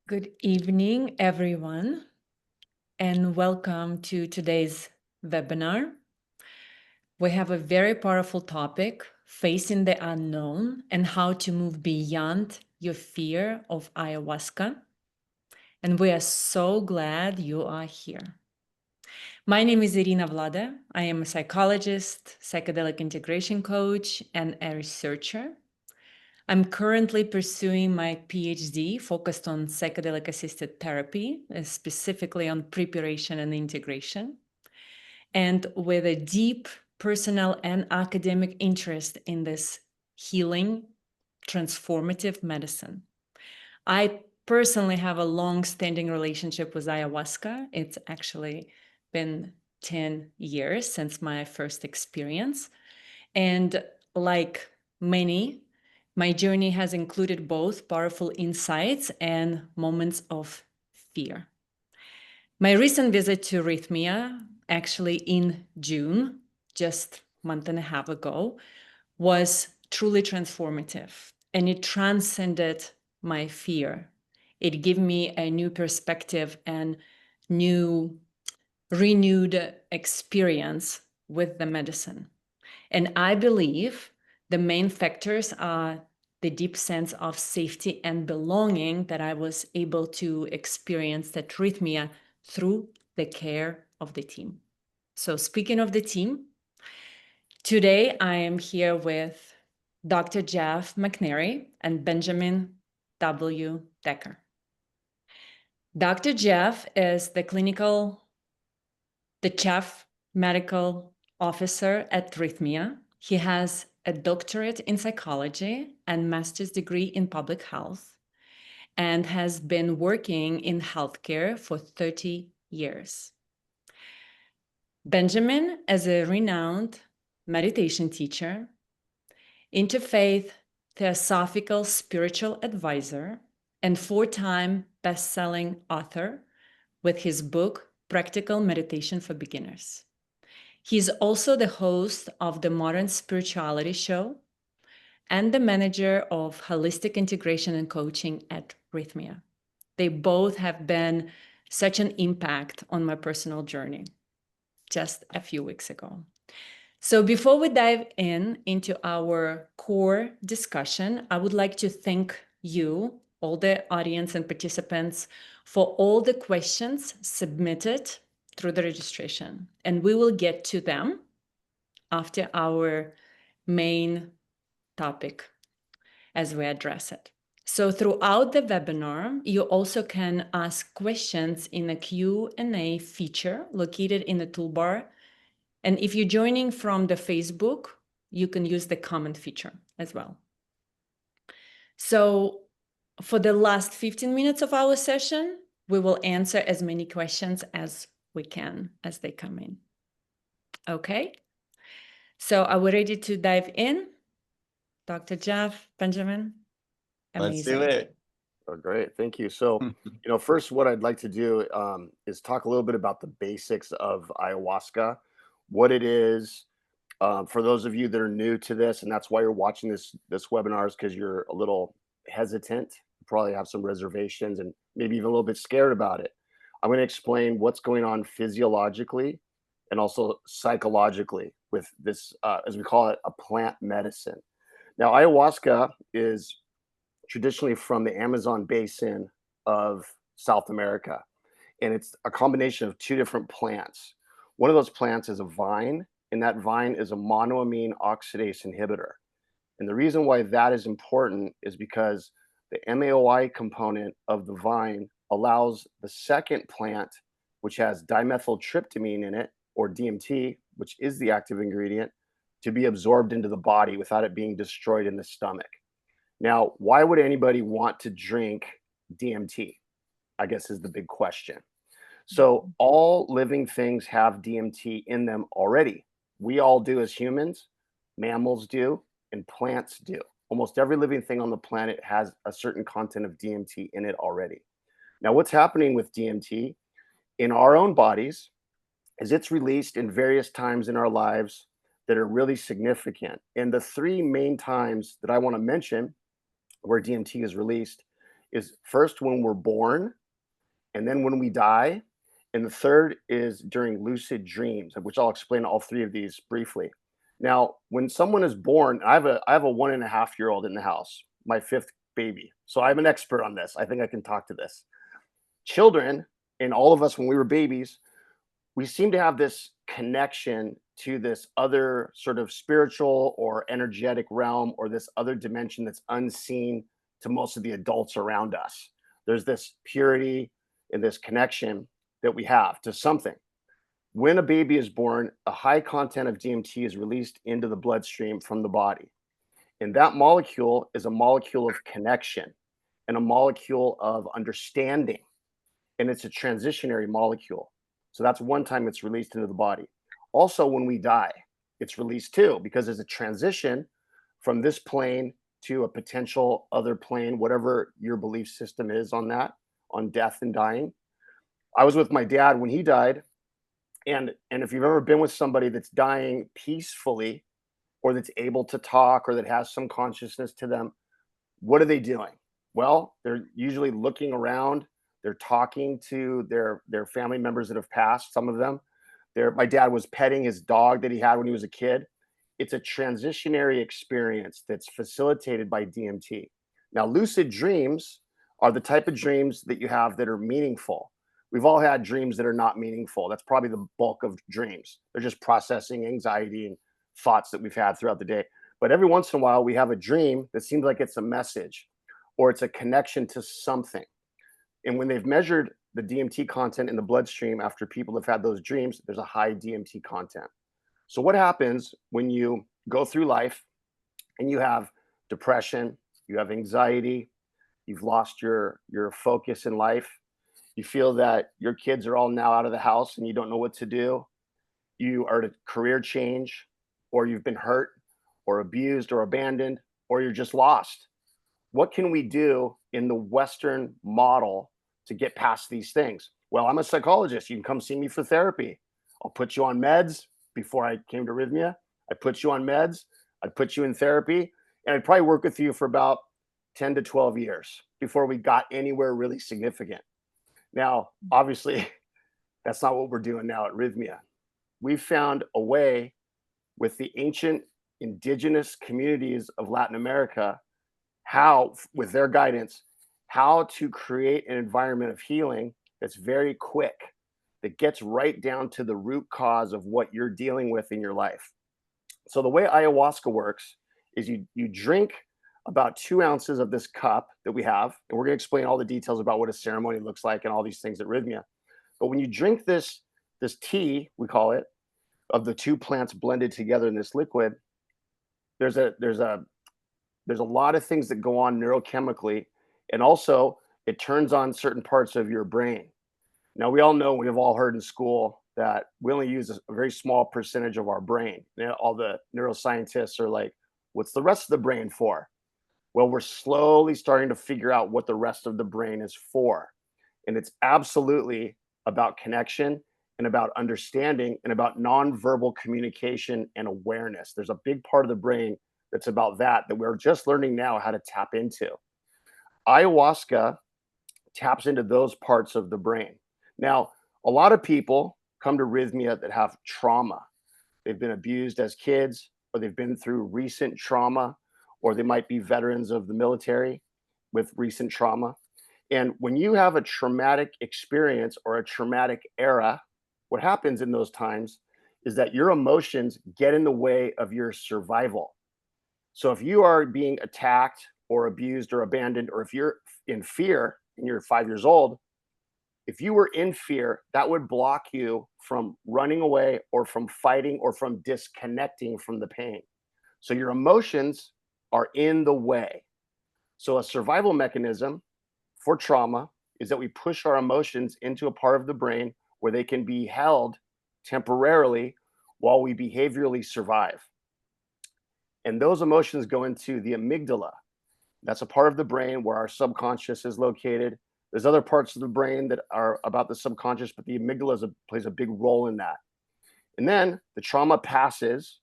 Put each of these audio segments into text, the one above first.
Good evening, everyone, and welcome to today's webinar. We have a very powerful topic, facing the unknown and how to move beyond your fear of ayahuasca. And we are so glad you are here. My name is Irina Vlada. I am a psychologist, psychedelic integration coach, and a researcher. I'm currently pursuing my PhD focused on psychedelic assisted therapy, specifically on preparation and integration, and with a deep personal and academic interest in this healing, transformative medicine. I personally have a long-standing relationship with ayahuasca. It's actually been 10 years since my first experience. And like many, my journey has included both powerful insights and moments of fear. My recent visit to Rythmia, actually in June, just a month and a half ago, was truly transformative, and it transcended my fear. It gave me a new perspective and new renewed experience with the medicine. And I believe the main factors are the deep sense of safety and belonging that I was able to experience at Rythmia through the care of the team. So speaking of the team, today I am here with Dr. Jeff McNary and Benjamin W. Decker. Dr. Jeff is the chief medical officer at Rythmia. He has a doctorate in psychology and master's degree in public health and has been working in healthcare for 30 years. Benjamin is a renowned meditation teacher, interfaith theosophical spiritual advisor, and four-time best-selling author with his book, Practical Meditation for Beginners. He's also the host of the Modern Spirituality Show and the manager of Holistic Integration and Coaching at Rythmia. They both have been such an impact on my personal journey just a few weeks ago. So before we dive into our core discussion, I would like to thank you, all the audience and participants, for all the questions submitted through the registration. And we will get to them after our main topic as we address it. So throughout the webinar, you also can ask questions in a Q&A feature located in the toolbar. And if you're joining from the Facebook, you can use the comment feature as well. So for the last 15 minutes of our session, we will answer as many questions as we can as they come in. Okay? So are we ready to dive in? Dr. Jeff, Benjamin? Amazing. Let's do it. Oh, great. Thank you. So, first, what I'd like to do is talk a little bit about the basics of ayahuasca, what it is. For those of you that are new to this, and that's why you're watching this webinar, is because you're a little hesitant, you probably have some reservations, and maybe even a little bit scared about it. I'm going to explain what's going on physiologically and also psychologically with this, as we call it, a plant medicine. Now, ayahuasca is traditionally from the Amazon basin of South America. And it's a combination of two different plants. One of those plants is a vine, and that vine is a monoamine oxidase inhibitor. And the reason why that is important is because the MAOI component of the vine allows the second plant, which has dimethyltryptamine in it, or DMT, which is the active ingredient, to be absorbed into the body without it being destroyed in the stomach. Now, why would anybody want to drink DMT? I guess is the big question. So all living things have DMT in them already. We all do as humans, mammals do, and plants do. Almost every living thing on the planet has a certain content of DMT in it already. Now, what's happening with DMT in our own bodies is it's released in various times in our lives that are really significant. And the three main times that I want to mention where DMT is released is first when we're born, and then when we die, and the third is during lucid dreams, of which I'll explain all three of these briefly. Now, when someone is born, I have a 1.5-year-old in the house, my fifth baby. So I'm an expert on this. I think I can talk to this. Children, and all of us when we were babies, we seem to have this connection to this other sort of spiritual or energetic realm, or this other dimension that's unseen to most of the adults around us. There's this purity and this connection that we have to something. When a baby is born, a high content of DMT is released into the bloodstream from the body. And that molecule is a molecule of connection and a molecule of understanding. And it's a transitionary molecule. So that's one time it's released into the body. Also, when we die, it's released too, because there's a transition from this plane to a potential other plane, whatever your belief system is on that, on death and dying. I was with my dad when he died. And if you've ever been with somebody that's dying peacefully, or that's able to talk, or that has some consciousness to them, what are they doing? Well, they're usually looking around. They're talking to their family members that have passed. Some of them. My dad was petting his dog that he had when he was a kid. It's a transitionary experience that's facilitated by DMT. Now, lucid dreams are the type of dreams that you have that are meaningful. We've all had dreams that are not meaningful. That's probably the bulk of dreams. They're just processing anxiety and thoughts that we've had throughout the day. But every once in a while, we have a dream that seems like it's a message, or it's a connection to something. And when they've measured the DMT content in the bloodstream after people have had those dreams, there's a high DMT content. So what happens when you go through life and you have depression, you have anxiety, you've lost your focus in life, you feel that your kids are all now out of the house and you don't know what to do, you are at a career change, or you've been hurt or abused or abandoned, or you're just lost. What can we do in the Western model to get past these things? Well, I'm a psychologist. You can come see me for therapy. I'll put you on meds. Before I came to Rythmia, I put you on meds. I'd put you in therapy, and I'd probably work with you for about 10 to 12 years before we got anywhere really significant. Now, obviously, that's not what we're doing now at Rythmia. We've found a way with the ancient indigenous communities of Latin America, how, with their guidance, how to create an environment of healing that's very quick, that gets right down to the root cause of what you're dealing with in your life. So the way ayahuasca works is you drink about 2 ounces of this cup that we have, and we're going to explain all the details about what a ceremony looks like and all these things at Rythmia. But when you drink this tea, we call it, of the 2 plants blended together in this liquid, there's a lot of things that go on neurochemically, and also it turns on certain parts of your brain. Now, we all know, we've all heard in school that we only use a very small percentage of our brain. You know, all the neuroscientists are like, what's the rest of the brain for? Well, we're slowly starting to figure out what the rest of the brain is for. And it's absolutely about connection and about understanding and about nonverbal communication and awareness. There's a big part of the brain that's about that we're just learning now how to tap into. Ayahuasca taps into those parts of the brain. Now, a lot of people come to Rythmia that have trauma. They've been abused as kids, or they've been through recent trauma, or they might be veterans of the military with recent trauma. And when you have a traumatic experience or a traumatic era, what happens in those times is that your emotions get in the way of your survival. So if you are being attacked or abused or abandoned, or if you're in fear and you're 5 years old, if you were in fear, that would block you from running away or from fighting or from disconnecting from the pain. So your emotions are in the way. So a survival mechanism for trauma is that we push our emotions into a part of the brain where they can be held temporarily while we behaviorally survive. And those emotions go into the amygdala. That's a part of the brain where our subconscious is located. There's other parts of the brain that are about the subconscious, but the amygdala plays a big role in that. And then the trauma passes,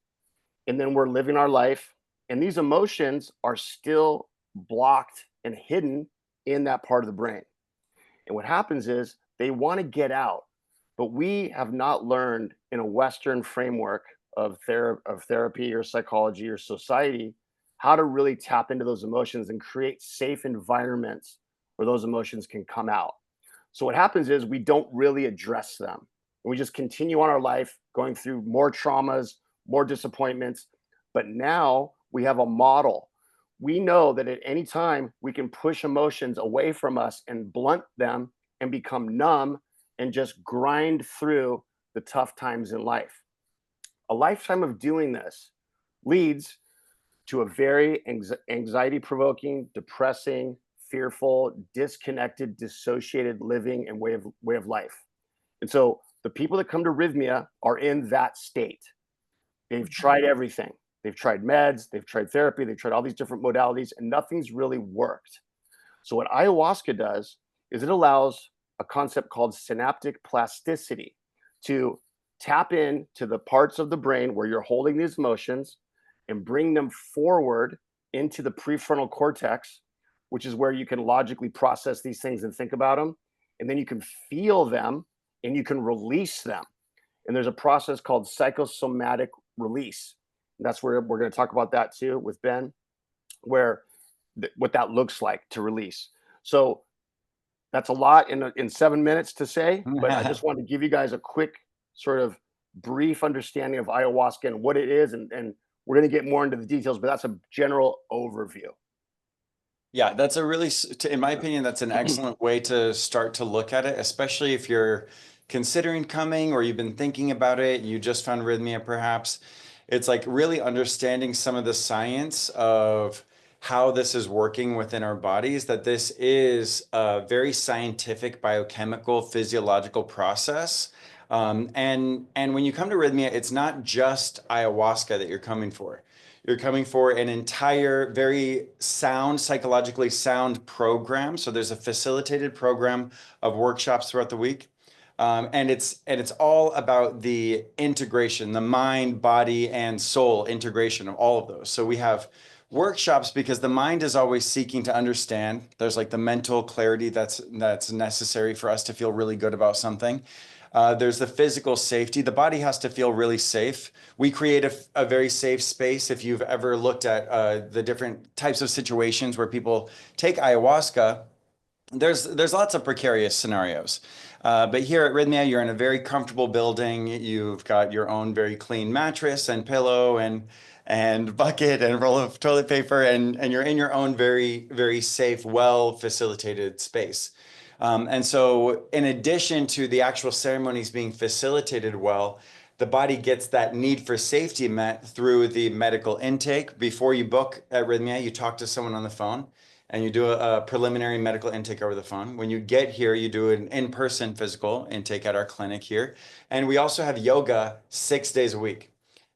and then we're living our life, and these emotions are still blocked and hidden in that part of the brain. And what happens is they want to get out, but we have not learned in a Western framework of, of therapy or psychology or society how to really tap into those emotions and create safe environments where those emotions can come out. So what happens is we don't really address them. We just continue on our life going through more traumas, more disappointments. But now we have a model. We know that at any time we can push emotions away from us and blunt them and become numb and just grind through the tough times in life. A lifetime of doing this leads to a very anxiety provoking, depressing, fearful, disconnected, dissociated living and way of life. And so the people that come to Rythmia are in that state. They've tried everything. They've tried meds, they've tried therapy, they've tried all these different modalities, and nothing's really worked. So what ayahuasca does is it allows a concept called synaptic plasticity to tap into the parts of the brain where you're holding these emotions and bring them forward into the prefrontal cortex, which is where you can logically process these things and think about them. And then you can feel them and you can release them. And there's a process called psychosomatic release. And that's where we're going to talk about that too with Ben, where what that looks like to release. So that's a lot in 7 minutes to say, but I just wanted to give you guys a quick sort of brief understanding of ayahuasca and what it is. And we're going to get more into the details, but that's a general overview. Yeah, that's a really, in my opinion, that's an excellent way to start to look at it, especially if you're considering coming or you've been thinking about it, you just found Rythmia perhaps. It's like really understanding some of the science of how this is working within our bodies, that this is a very scientific biochemical physiological process. And when you come to Rythmia, it's not just ayahuasca that you're coming for. You're coming for an entire, very sound, psychologically sound program. So there's a facilitated program of workshops throughout the week. And it's all about the integration, the mind, body, and soul integration of all of those. So we have workshops because the mind is always seeking to understand. There's like the mental clarity that's necessary for us to feel really good about something. There's the physical safety. The body has to feel really safe. We create a very safe space. If you've ever looked at the different types of situations where people take ayahuasca, there's lots of precarious scenarios. But here at Rythmia, you're in a very comfortable building. You've got your own very clean mattress and pillow and bucket and roll of toilet paper, and you're in your own very, very safe, well facilitated space. And so in addition to the actual ceremonies being facilitated well, the body gets that need for safety met through the medical intake. Before you book at Rythmia, you talk to someone on the phone and you do a preliminary medical intake over the phone. When you get here, you do an in-person physical intake at our clinic here. And we also have yoga 6 days a week.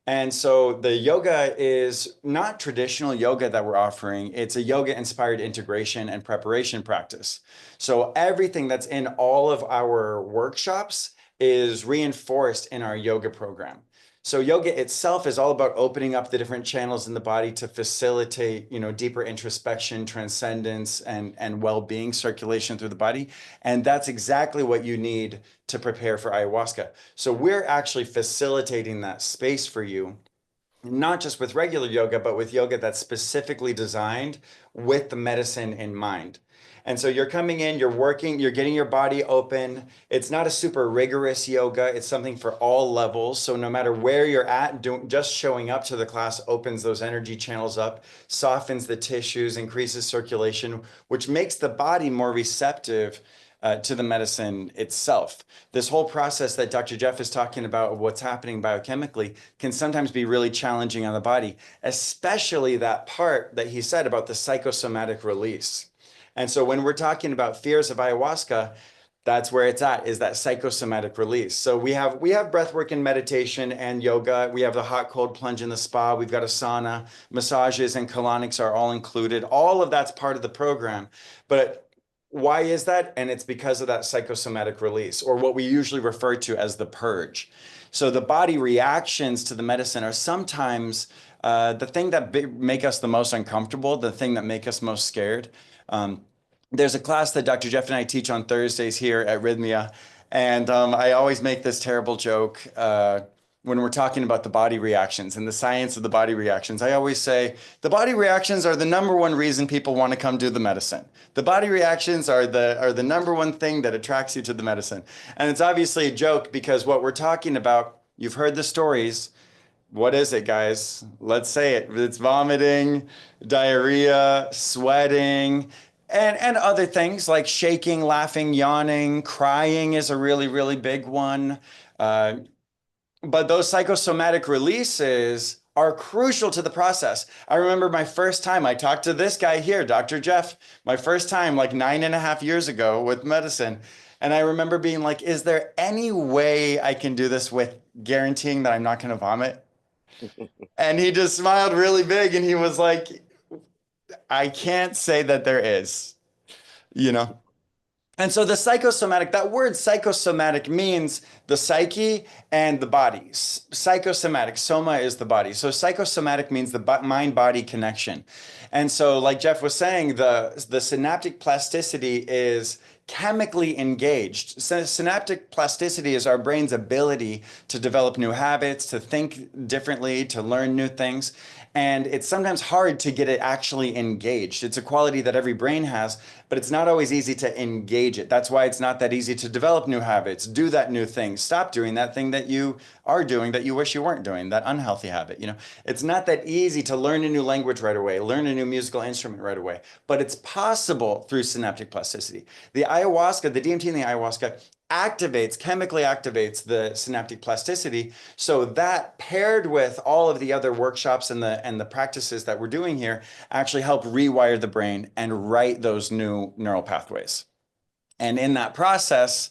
And so the yoga is not traditional yoga that we're offering. It's a yoga inspired integration and preparation practice. So everything that's in all of our workshops is reinforced in our yoga program. So yoga itself is all about opening up the different channels in the body to facilitate, deeper introspection, transcendence, and well-being, circulation through the body. And that's exactly what you need to prepare for ayahuasca. So we're actually facilitating that space for you, not just with regular yoga, but with yoga that's specifically designed with the medicine in mind. And so you're coming in, you're working, you're getting your body open. It's not a super rigorous yoga. It's something for all levels. So no matter where you're at, just showing up to the class opens those energy channels up, softens the tissues, increases circulation, which makes the body more receptive to the medicine itself. This whole process that Dr. Jeff is talking about of what's happening biochemically can sometimes be really challenging on the body, especially that part that he said about the psychosomatic release. And so when we're talking about fears of ayahuasca, that's where it's at, is that psychosomatic release. So we have breathwork and meditation and yoga. We have the hot cold plunge in the spa. We've got a sauna, massages and colonics are all included. All of that's part of the program. But why is that? And it's because of that psychosomatic release, or what we usually refer to as the purge. So the body reactions to the medicine are sometimes the thing that make us the most uncomfortable, the thing that make us most scared. there's a class that Dr. Jeff and I teach on Thursdays here at Rythmia. And I always make this terrible joke when we're talking about the body reactions and the science of the body reactions. I always say the body reactions are the number one reason people want to come do the medicine. The body reactions are the number one thing that attracts you to the medicine. And it's obviously a joke because what we're talking about, you've heard the stories. What is it, guys? Let's say it. It's vomiting, diarrhea, sweating, and other things like shaking, laughing, yawning, crying is a really, really big one. Uh, but those psychosomatic releases are crucial to the process. I remember my first time I talked to this guy here, Dr. Jeff, my first time like 9.5 years ago with medicine. And I remember being like, is there any way I can do this with guaranteeing that I'm not going to vomit? And he just smiled really big and he was like, I can't say that there is, you know? And so the psychosomatic, that word psychosomatic means the psyche and the body. Psychosomatic, soma is the body. So psychosomatic means the mind-body connection. And so like Jeff was saying, the synaptic plasticity is chemically engaged. Synaptic plasticity is our brain's ability to develop new habits, to think differently, to learn new things. And it's sometimes hard to get it actually engaged. It's a quality that every brain has, but it's not always easy to engage it. That's why it's not that easy to develop new habits, do that new thing, stop doing that thing that you are doing that you wish you weren't doing, that unhealthy habit. You know, it's not that easy to learn a new language right away, learn a new musical instrument right away, but it's possible through synaptic plasticity. The ayahuasca, the DMT in the ayahuasca chemically activates the synaptic plasticity. So that paired with all of the other workshops and the practices that we're doing here actually help rewire the brain and write those new neural pathways. And in that process,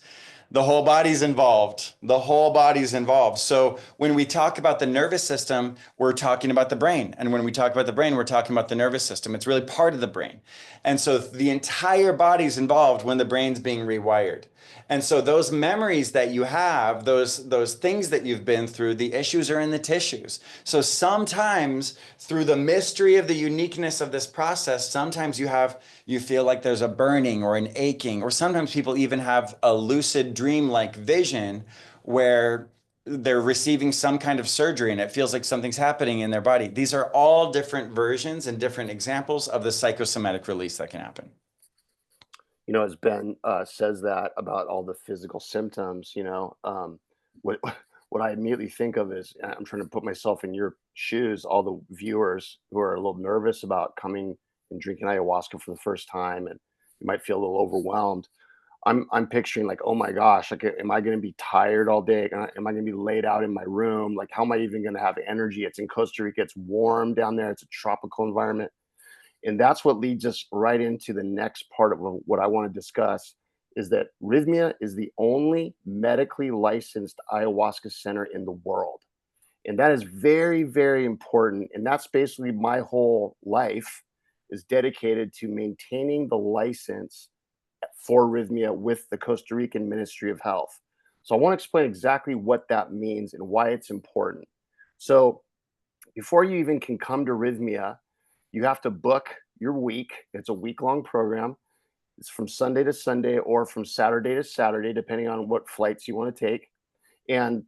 the whole body's involved. The whole body's involved. So when we talk about the nervous system, we're talking about the brain. And when we talk about the brain, we're talking about the nervous system. It's really part of the brain. And so the entire body's involved when the brain's being rewired. And so those memories that you have, those things that you've been through, the issues are in the tissues. So sometimes through the mystery of the uniqueness of this process, sometimes you feel like there's a burning or an aching, or sometimes people even have a lucid dream-like vision where they're receiving some kind of surgery and it feels like something's happening in their body. These are all different versions and different examples of the psychosomatic release that can happen. You know, as Ben says that about all the physical symptoms, you know, what what I immediately think of is I'm trying to put myself in your shoes, all the viewers who are a little nervous about coming and drinking ayahuasca for the first time, and you might feel a little overwhelmed. I'm picturing like, oh my gosh, like, am I going to be tired all day? Am I going to be laid out in my room? Like, how am I even going to have energy? It's in Costa Rica. It's warm down there. It's a tropical environment. And that's what leads us right into the next part of what I want to discuss is that Rythmia is the only medically licensed ayahuasca center in the world. And that is very, very important. And that's basically my whole life is dedicated to maintaining the license for Rythmia with the Costa Rican Ministry of Health. So I want to explain exactly what that means and why it's important. So before you even can come to Rythmia, you have to book your week. It's a week-long program. It's from Sunday to Sunday or from Saturday to Saturday, depending on what flights you want to take. And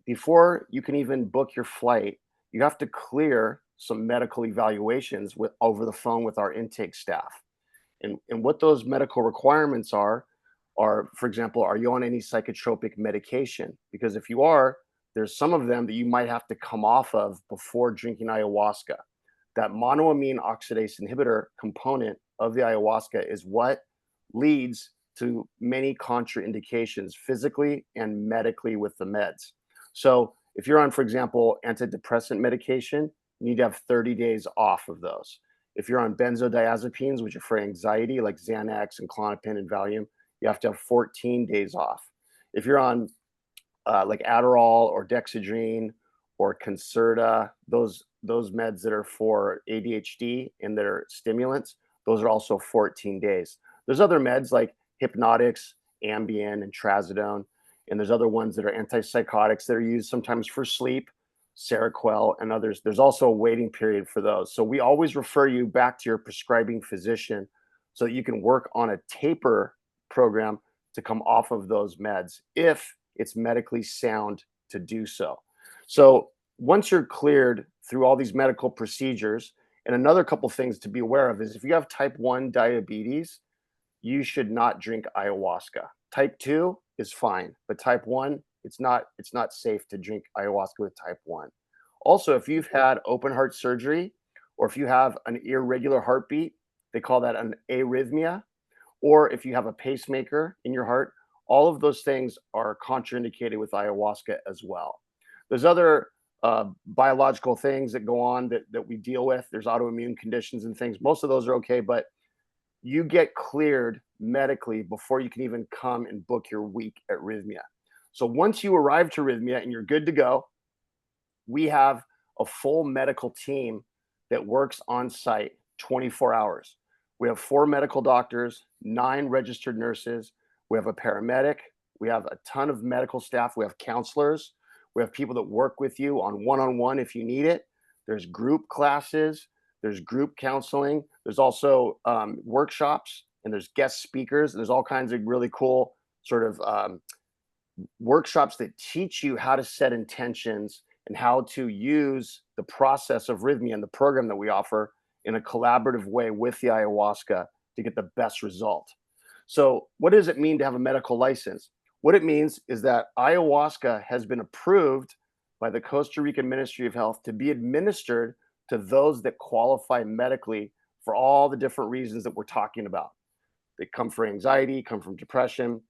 before you can even book your flight, you have to clear some medical evaluations over the phone with our intake staff. And what those medical requirements are, for example, are you on any psychotropic medication? Because if you are, there's some of them that you might have to come off of before drinking ayahuasca. That monoamine oxidase inhibitor component of the ayahuasca is what leads to many contraindications physically and medically with the meds. So if you're on, for example, antidepressant medication, you need to have 30 days off of those. If you're on benzodiazepines, which are for anxiety, like Xanax and Klonopin and Valium, you have to have 14 days off. If you're on like Adderall or Dexedrine or Concerta, those meds that are for ADHD and that are stimulants, those are also 14 days. There's other meds like hypnotics, Ambien, and Trazodone, and there's other ones that are antipsychotics that are used sometimes for sleep, Seroquel, and others. There's also a waiting period for those. So we always refer you back to your prescribing physician so that you can work on a taper program to come off of those meds if it's medically sound to do so. So once you're cleared through all these medical procedures, and another couple things to be aware of is if you have type 1 diabetes, you should not drink ayahuasca. Type 2 is fine, but type 1, it's not safe to drink ayahuasca with type 1. Also, if you've had open heart surgery or if you have an irregular heartbeat, they call that an arrhythmia, or if you have a pacemaker in your heart, all of those things are contraindicated with ayahuasca as well. There's other biological things that go on that we deal with. There's autoimmune conditions and things. Most of those are okay, but you get cleared medically before you can even come and book your week at Rythmia. So once you arrive to Rythmia and you're good to go, we have a full medical team that works on site 24 hours. We have 4 medical doctors, 9 registered nurses. We have a paramedic. We have a ton of medical staff. We have counselors. We have people that work with you on one-on-one if you need it. There's group classes. There's group counseling. There's also workshops, and there's guest speakers. And there's all kinds of really cool sort of workshops that teach you how to set intentions and how to use the process of Rythmia and the program that we offer in a collaborative way with the ayahuasca to get the best result. So what does it mean to have a medical license? What it means is that ayahuasca has been approved by the Costa Rican Ministry of Health to be administered to those that qualify medically for all the different reasons that we're talking about. They come for anxiety, come from depression,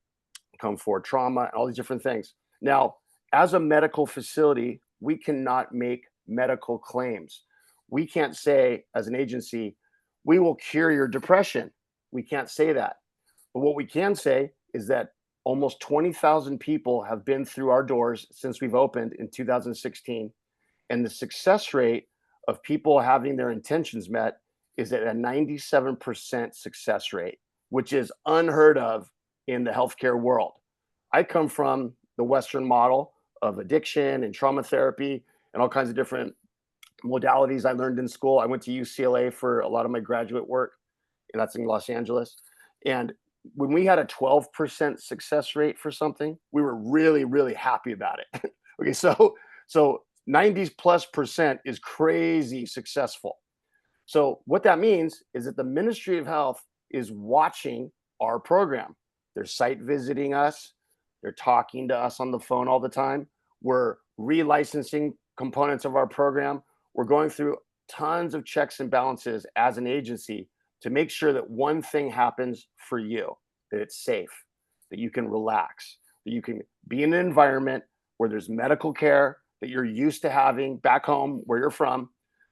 come for trauma, and all these different things. Now, as a medical facility, we cannot make medical claims. We can't say as an agency, we will cure your depression. We can't say that. But what we can say is that almost 20,000 people have been through our doors since we've opened in 2016. And the success rate of people having their intentions met is at a 97% success rate, which is unheard of in the healthcare world. I come from the Western model of addiction and trauma therapy and all kinds of different modalities I learned in school. I went to UCLA for a lot of my graduate work, and that's in Los Angeles. And when we had a 12% success rate for something, we were really, really happy about it. Okay, so 90+% is crazy successful. So what that means is that the Ministry of Health is watching our program. They're site visiting us. They're talking to us on the phone all the time. We're relicensing components of our program. We're going through tons of checks and balances as an agency to make sure that one thing happens for you, that it's safe, that you can relax, that you can be in an environment where there's medical care that you're used to having back home where you're from,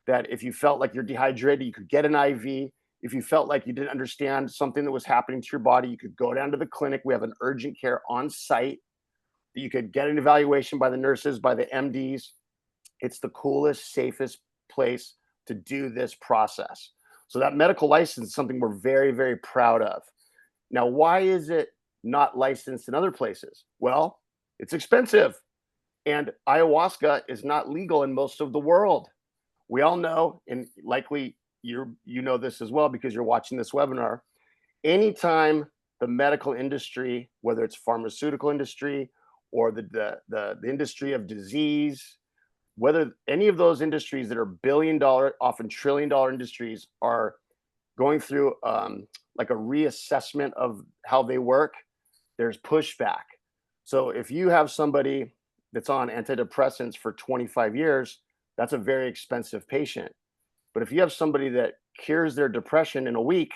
that if you felt like you're dehydrated, you could get an IV. If you felt like you didn't understand something that was happening to your body, you could go down to the clinic. We have an urgent care on site that you could get an evaluation by the nurses, by the MDs. It's the coolest, safest place to do this process. So that medical license is something we're very, very proud of. Now, why is it not licensed in other places? Well, it's expensive. And ayahuasca is not legal in most of the world. We all know, and likely you know this as well because you're watching this webinar, anytime the medical industry, whether it's pharmaceutical industry or the industry of disease, whether any of those industries that are billion-dollar, often trillion-dollar industries are going through like a reassessment of how they work, there's pushback. So if you have somebody that's on antidepressants for 25 years, that's a very expensive patient. But if you have somebody that cures their depression in a week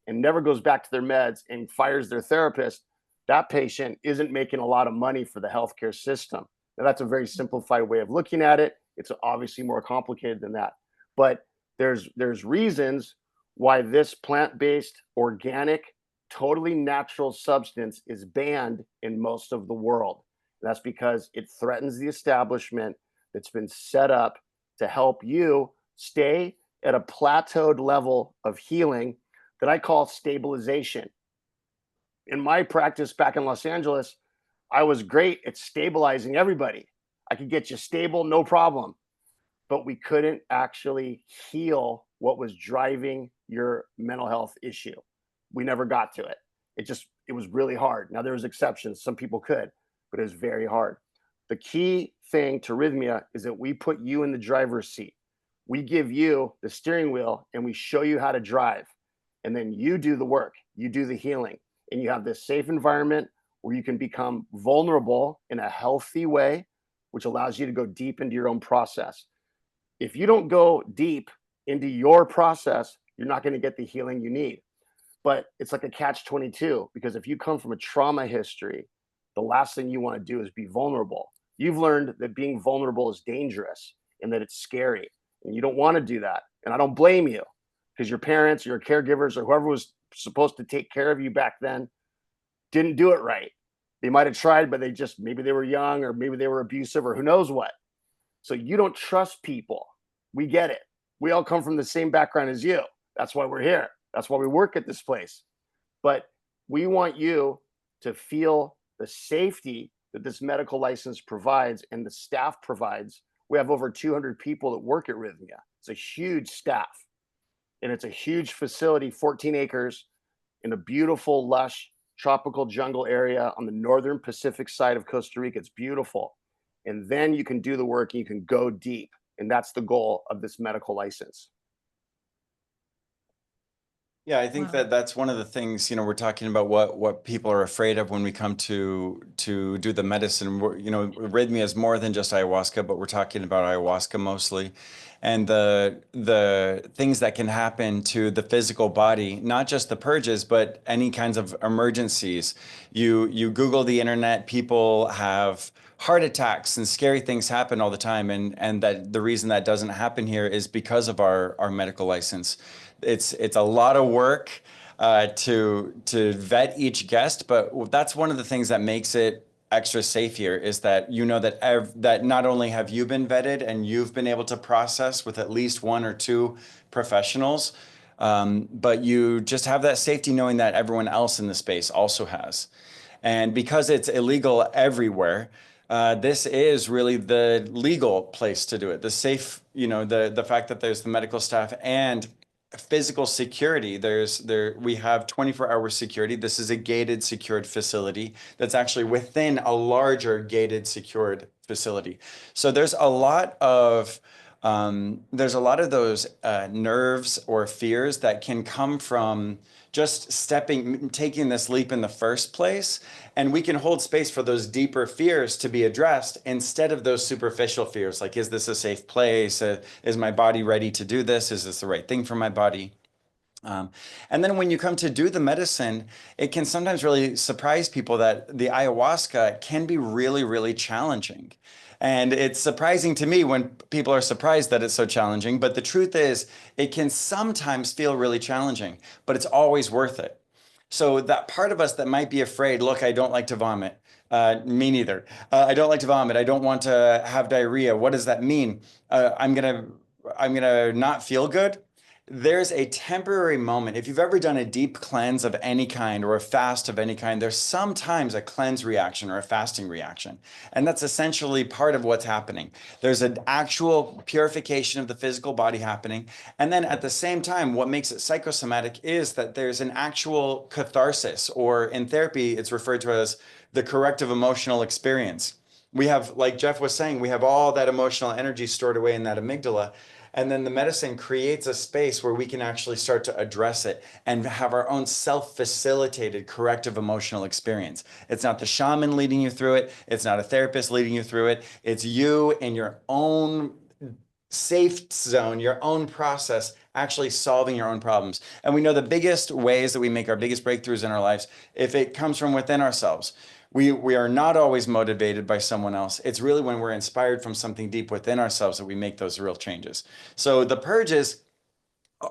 and never goes back to their meds and fires their therapist, that patient isn't making a lot of money for the healthcare system. Now, that's a very simplified way of looking at it. It's obviously more complicated than that. But there's reasons why this plant-based, organic, totally natural substance is banned in most of the world. That's because it threatens the establishment that's been set up to help you stay at a plateaued level of healing that I call stabilization. In my practice back in Los Angeles, I was great at stabilizing everybody. I could get you stable, no problem. But we couldn't actually heal what was driving your mental health issue. we never got to it. It was really hard. Now there was exceptions. Some people could, but it was very hard. The key thing to Rythmia is that we put you in the driver's seat. We give you the steering wheel and we show you how to drive. And then you do the work, you do the healing, and you have this safe environment where you can become vulnerable in a healthy way, which allows you to go deep into your own process. If you don't go deep into your process, you're not going to get the healing you need. But it's like a catch-22, because if you come from a trauma history, the last thing you want to do is be vulnerable. You've learned that being vulnerable is dangerous and that it's scary, and you don't want to do that. And I don't blame you, because your parents, your caregivers, or whoever was supposed to take care of you back then didn't do it right. They might have tried, but maybe they were young, or maybe they were abusive, or who knows what. So you don't trust people. We get it. We all come from the same background as you. That's why we're here. That's why we work at this place. But we want you to feel the safety that this medical license provides and the staff provides. We have over 200 people that work at Rythmia. It's a huge staff, and it's a huge facility, 14 acres in a beautiful, lush, tropical jungle area on the northern Pacific side of Costa Rica. It's beautiful. And then you can do the work and you can go deep. And that's the goal of this medical license. Yeah, I think that that's one of the things, we're talking about what people are afraid of when we come to do the medicine. Rythmia is more than just ayahuasca, but we're talking about ayahuasca mostly. And the things that can happen to the physical body, not just the purges, but any kinds of emergencies. You Google the internet, people have heart attacks and scary things happen all the time. And that the reason that doesn't happen here is because of our medical license. It's a lot of work to vet each guest, but that's one of the things that makes it extra safe here, is that that not only have you been vetted and you've been able to process with at least one or two professionals, but you just have that safety knowing that everyone else in the space also has. And because it's illegal everywhere, this is really the legal place to do it. The safe, the fact that there's the medical staff and physical security. We have 24-hour security. This is a gated, secured facility that's actually within a larger gated, secured facility. So there's a lot of those nerves or fears that can come from just taking this leap in the first place. And we can hold space for those deeper fears to be addressed instead of those superficial fears, like, is this a safe place? Is my body ready to do this? Is this the right thing for my body? And then when you come to do the medicine, it can sometimes really surprise people that the ayahuasca can be really, really challenging. And it's surprising to me when people are surprised that it's so challenging. But the truth is, it can sometimes feel really challenging, but it's always worth it. So that part of us that might be afraid, look, I don't like to vomit. Me neither. I don't like to vomit. I don't want to have diarrhea. What does that mean? I'm gonna not feel good. There's a temporary moment. If you've ever done a deep cleanse of any kind or a fast of any kind, there's sometimes a cleanse reaction or a fasting reaction. And that's essentially part of what's happening. There's an actual purification of the physical body happening. And then at the same time, what makes it psychosomatic is that there's an actual catharsis, or in therapy, it's referred to as the corrective emotional experience. We have, like Jeff was saying, we have all that emotional energy stored away in that amygdala. And then the medicine creates a space where we can actually start to address it and have our own self-facilitated corrective emotional experience. It's not the shaman leading you through it. It's not a therapist leading you through it. It's you in your own safe zone, your own process, actually solving your own problems. And we know the biggest ways that we make our biggest breakthroughs in our lives, if it comes from within ourselves. We are not always motivated by someone else. It's really when we're inspired from something deep within ourselves that we make those real changes. So the purges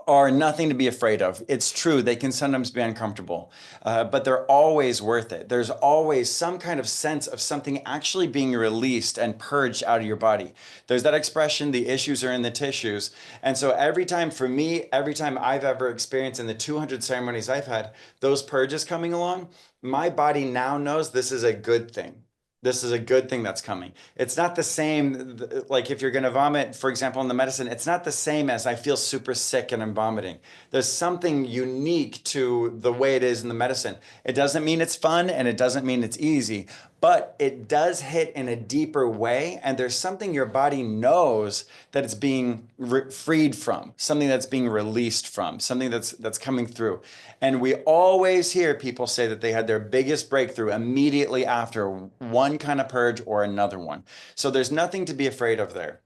are nothing to be afraid of. It's true, they can sometimes be uncomfortable, but they're always worth it. There's always some kind of sense of something actually being released and purged out of your body. There's that expression, the issues are in the tissues. And so every time I've ever experienced in the 200 ceremonies I've had, those purges coming along, my body now knows this is a good thing. This is a good thing that's coming. It's not the same, like if you're going to vomit, for example, in the medicine, it's not the same as I feel super sick and I'm vomiting. There's something unique to the way it is in the medicine. It doesn't mean it's fun and it doesn't mean it's easy, but it does hit in a deeper way. And there's something your body knows that it's being freed from, something that's being released from, something that's coming through. And we always hear people say that they had their biggest breakthrough immediately after one kind of purge or another one. So there's nothing to be afraid of there.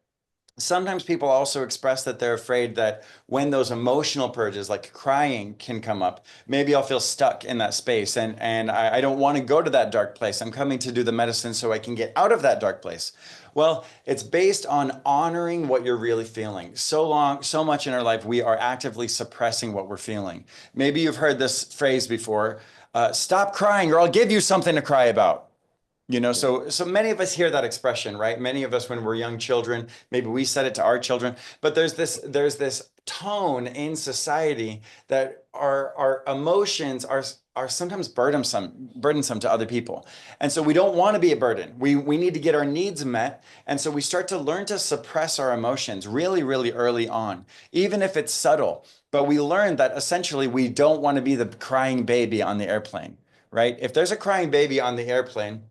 Sometimes people also express that they're afraid that when those emotional purges, like crying, can come up, maybe I'll feel stuck in that space and I don't want to go to that dark place. I'm coming to do the medicine so I can get out of that dark place. Well, it's based on honoring what you're really feeling. So much in our life, we are actively suppressing what we're feeling. Maybe you've heard this phrase before, stop crying or I'll give you something to cry about. So many of us hear that expression, right? Many of us, when we're young children, maybe we said it to our children, but there's this tone in society that our emotions are sometimes burdensome to other people. And so we don't want to be a burden. We need to get our needs met. And so we start to learn to suppress our emotions really, really early on, even if it's subtle. But we learn that essentially we don't want to be the crying baby on the airplane, right? If there's a crying baby on the airplane,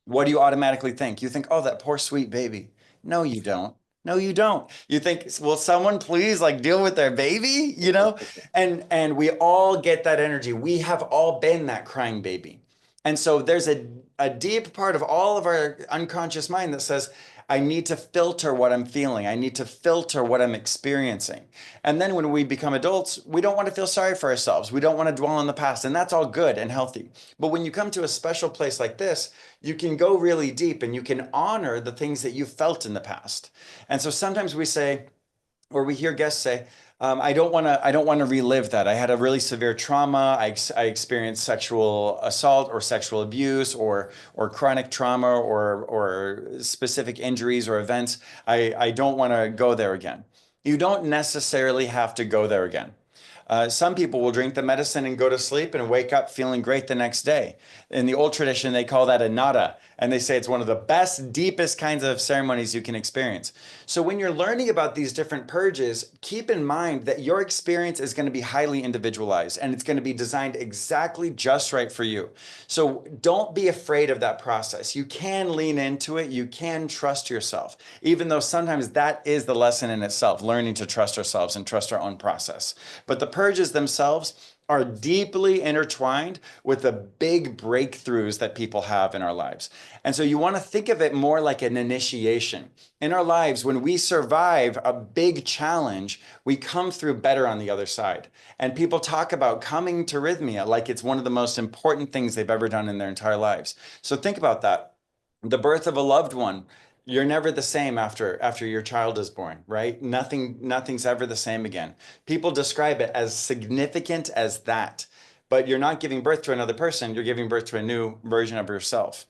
what do you automatically think? You think, oh, that poor sweet baby. No, you don't. No, you don't. You think, will someone please like deal with their baby? And we all get that energy. We have all been that crying baby. And so there's a deep part of all of our unconscious mind that says, I need to filter what I'm feeling. I need to filter what I'm experiencing. And then when we become adults, we don't want to feel sorry for ourselves. We don't want to dwell on the past. And that's all good and healthy. But when you come to a special place like this, you can go really deep and you can honor the things that you felt in the past. And so sometimes we say, or we hear guests say, I don't want to relive that. I had a really severe trauma. I experienced sexual assault or sexual abuse or chronic trauma or specific injuries or events. I don't want to go there again. You don't necessarily have to go there again. Some people will drink the medicine and go to sleep and wake up feeling great the next day. In the old tradition, they call that a nada. And they say it's one of the best, deepest kinds of ceremonies you can experience. So when you're learning about these different purges, keep in mind that your experience is going to be highly individualized and it's going to be designed exactly just right for you. So don't be afraid of that process. You can lean into it. You can trust yourself, even though sometimes that is the lesson in itself, learning to trust ourselves and trust our own process. But the purges themselves are deeply intertwined with the big breakthroughs that people have in our lives. And so you want to think of it more like an initiation. In our lives, when we survive a big challenge, we come through better on the other side. And people talk about coming to Rythmia like it's one of the most important things they've ever done in their entire lives. So think about that. The birth of a loved one, you're never the same after your child is born, right? Nothing's ever the same again. People describe it as significant as that, but you're not giving birth to another person, you're giving birth to a new version of yourself.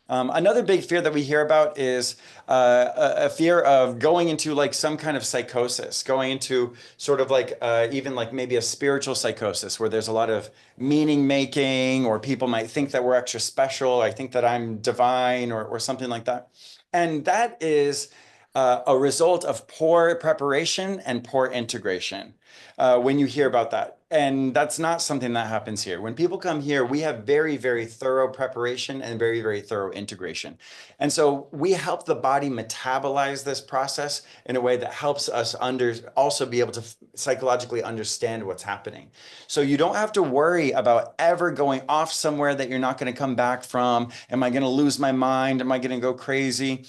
Another big fear that we hear about is a fear of going into like some kind of psychosis, going into sort of like even like maybe a spiritual psychosis where there's a lot of meaning making, or people might think that we're extra special. I think that I'm divine or something like that. And that is a result of poor preparation and poor integration when you hear about that. And that's not something that happens here. When people come here, we have very, very thorough preparation and very, very thorough integration. And so we help the body metabolize this process in a way that helps us also be able to psychologically understand what's happening. So you don't have to worry about ever going off somewhere that you're not going to come back from. Am I going to lose my mind? Am I going to go crazy?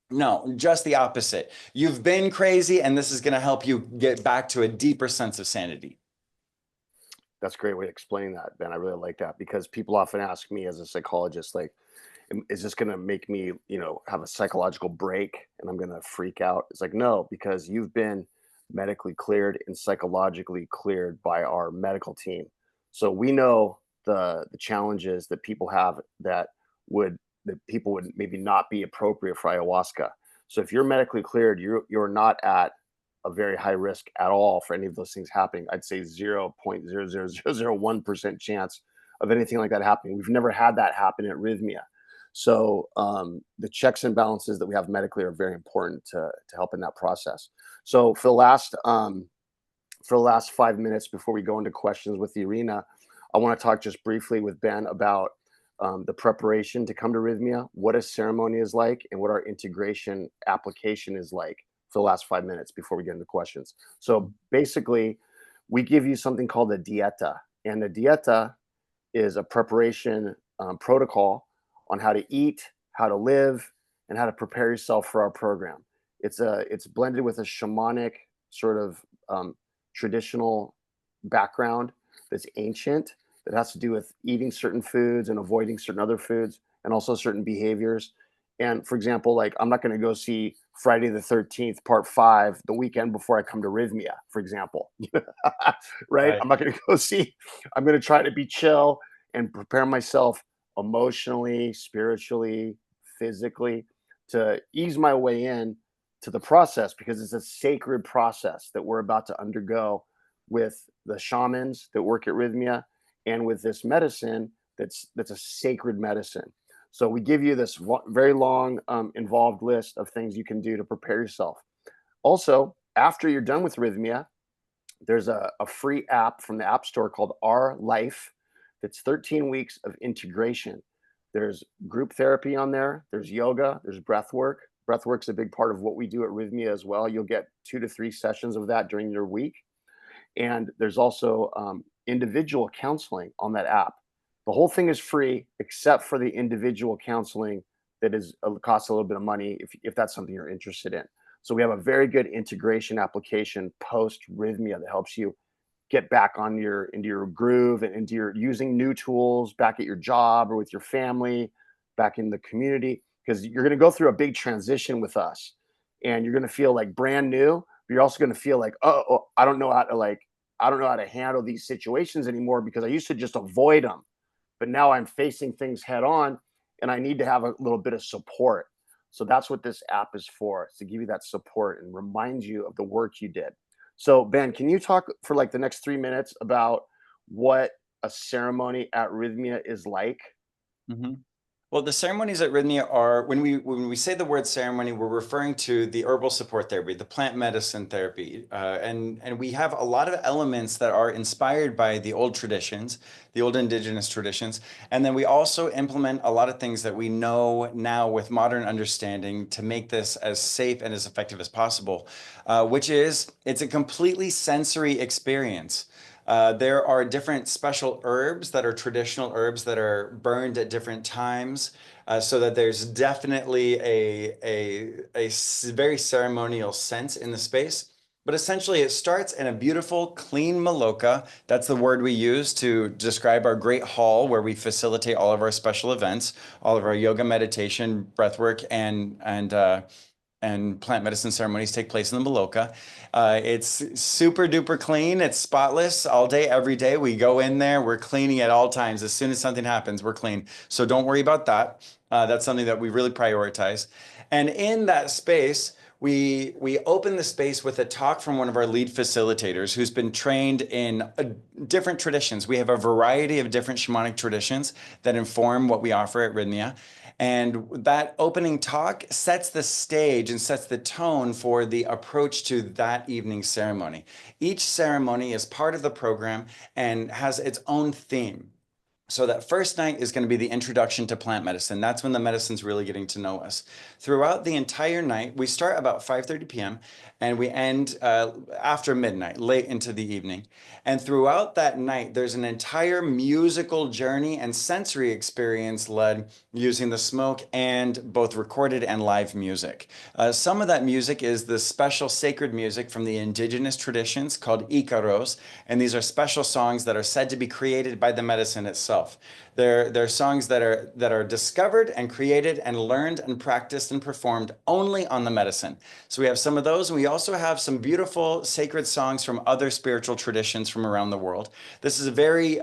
No, just the opposite. You've been crazy, and this is going to help you get back to a deeper sense of sanity. That's a great way of explaining that, Ben. I really like that, because people often ask me as a psychologist, like, is this going to make me, have a psychological break and I'm going to freak out? It's like, no, because you've been medically cleared and psychologically cleared by our medical team. So we know the challenges that people have that people would maybe not be appropriate for ayahuasca. So if you're medically cleared, you're not at a very high risk at all for any of those things happening. I'd say 0.00001% chance of anything like that happening. We've never had that happen at Rythmia. So the checks and balances that we have medically are very important to help in that process. So for the last 5 minutes before we go into questions with the arena, I want to talk just briefly with Ben about the preparation to come to Rythmia, what a ceremony is like, and what our integration application is like for the last 5 minutes before we get into questions. So basically, we give you something called a dieta, and the dieta is a preparation protocol on how to eat, how to live, and how to prepare yourself for our program. It's blended with a shamanic sort of traditional background that's ancient, that has to do with eating certain foods and avoiding certain other foods, and also certain behaviors. And for example, like I'm not going to go see Friday the 13th, part 5, the weekend before I come to Rythmia, for example. Right? Right. I'm not going to go see, I'm going to try to be chill and prepare myself emotionally, spiritually, physically to ease my way in to the process, because it's a sacred process that we're about to undergo with the shamans that work at Rythmia and with this medicine that's a sacred medicine. So we give you this very long, involved list of things you can do to prepare yourself. Also, after you're done with Rythmia, there's a free app from the App Store called Our Life. That's 13 weeks of integration. There's group therapy on there. There's yoga. There's breath work. Breath work's a big part of what we do at Rythmia as well. You'll get 2 to 3 sessions of that during your week. And there's also individual counseling on that app. The whole thing is free except for the individual counseling that is costs a little bit of money if that's something you're interested in. So we have a very good integration application post Rythmia that helps you get back on into your groove and into your using new tools back at your job or with your family, back in the community, because you're going to go through a big transition with us, and you're going to feel like brand new. But you're also going to feel like, oh, I don't know how to handle these situations anymore because I used to just avoid them, but now I'm facing things head on, and I need to have a little bit of support. So that's what this app is for, is to give you that support and remind you of the work you did. So Ben, can you talk for like the next 3 minutes about what a ceremony at Rythmia is like? Mm-hmm. Well, the ceremonies at Rythmia are, when we say the word ceremony, we're referring to the herbal support therapy, the plant medicine therapy, and we have a lot of elements that are inspired by the old traditions, the old indigenous traditions, and then we also implement a lot of things that we know now with modern understanding to make this as safe and as effective as possible, which is it's a completely sensory experience. There are different special herbs that are traditional herbs that are burned at different times, so that there's definitely a very ceremonial sense in the space. But essentially, it starts in a beautiful, clean maloka. That's the word we use to describe our great hall where we facilitate all of our special events, all of our yoga, meditation, breathwork, and plant medicine ceremonies take place in the Maloka. It's super duper clean. It's spotless all day, every day. We go in there, we're cleaning at all times. As soon as something happens, we're clean. So don't worry about that. That's something that we really prioritize. And in that space, we open the space with a talk from one of our lead facilitators who's been trained in different traditions. We have a variety of different shamanic traditions that inform what we offer at Rythmia. And that opening talk sets the stage and sets the tone for the approach to that evening's ceremony. Each ceremony is part of the program and has its own theme. So that first night is going to be the introduction to plant medicine. That's when the medicine's really getting to know us. Throughout the entire night, we start about 5:30 p.m. and we end after midnight, late into the evening. And throughout that night, there's an entire musical journey and sensory experience led using the smoke and both recorded and live music. Some of that music is the special sacred music from the indigenous traditions called Icaros, and these are special songs that are said to be created by the medicine itself. They're songs that are discovered and created and learned and practiced and performed only on the medicine. So we have some of those, and we also have some beautiful sacred songs from other spiritual traditions from around the world. This is a very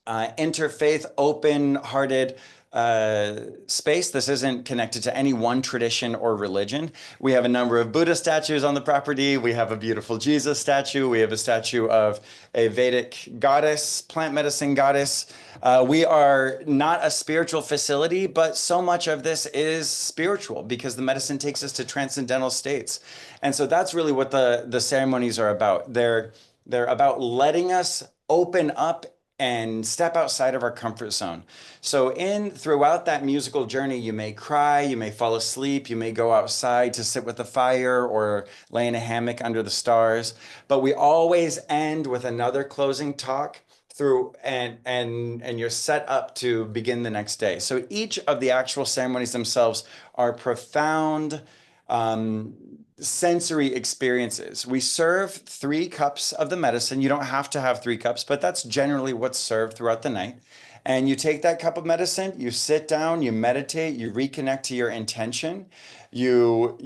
interfaith, open-hearted space. This isn't connected to any one tradition or religion. We have a number of Buddha statues on the property. We have a beautiful Jesus statue. We have a statue of a Vedic goddess, plant medicine goddess. We are not a spiritual facility, but so much of this is spiritual because the medicine takes us to transcendental states. And so that's really what the ceremonies are about. They're about letting us open up and step outside of our comfort zone. So throughout that musical journey, you may cry, you may fall asleep, you may go outside to sit with the fire or lay in a hammock under the stars, but we always end with another closing talk through and you're set up to begin the next day. So each of the actual ceremonies themselves are profound sensory experiences. We serve 3 cups of the medicine. You don't have to have 3 cups, but that's generally what's served throughout the night. And you take that cup of medicine, you sit down, you meditate, you reconnect to your intention. You